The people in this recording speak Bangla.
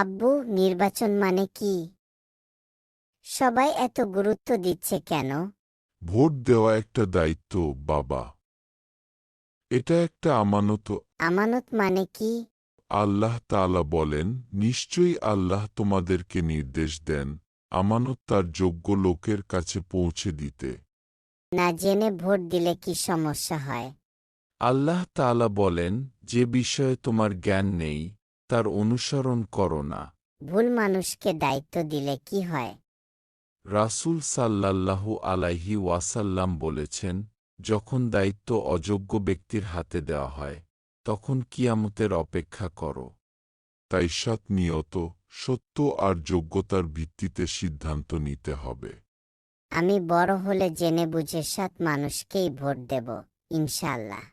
আব্বু, নির্বাচন মানে কি? সবাই এত গুরুত্ব দিচ্ছে কেন? ভোট দেওয়া একটা দায়িত্ব, বাবা। এটা একটা আমানত। আমানত মানে কি? আল্লাহ তাআলা বলেন, নিশ্চয়ই আল্লাহ তোমাদেরকে নির্দেশ দেন আমানত তার যোগ্য লোকের কাছে পৌঁছে দিতে। না জেনে ভোট দিলে কি সমস্যা হয়? আল্লাহ তাআলা বলেন, যে বিষয়ে তোমার জ্ঞান নেই তার অনুসরণ করো না। ভুল মানুষকে দায়িত্ব দিলে কি হয়? রাসূল সাল্লাল্লাহু আলাইহি ওয়াসাল্লাম বলেছেন, যখন দায়িত্ব অযোগ্য ব্যক্তির হাতে দেওয়া হয় তখন কিয়ামতের অপেক্ষা করো। তাই সৎ নিয়ত, সত্য আর যোগ্যতার ভিত্তিতে সিদ্ধান্ত নিতে হবে। আমি বড় হলে জেনে বুঝে সৎ মানুষকেই ভোট দেব, ইনশাআল্লাহ।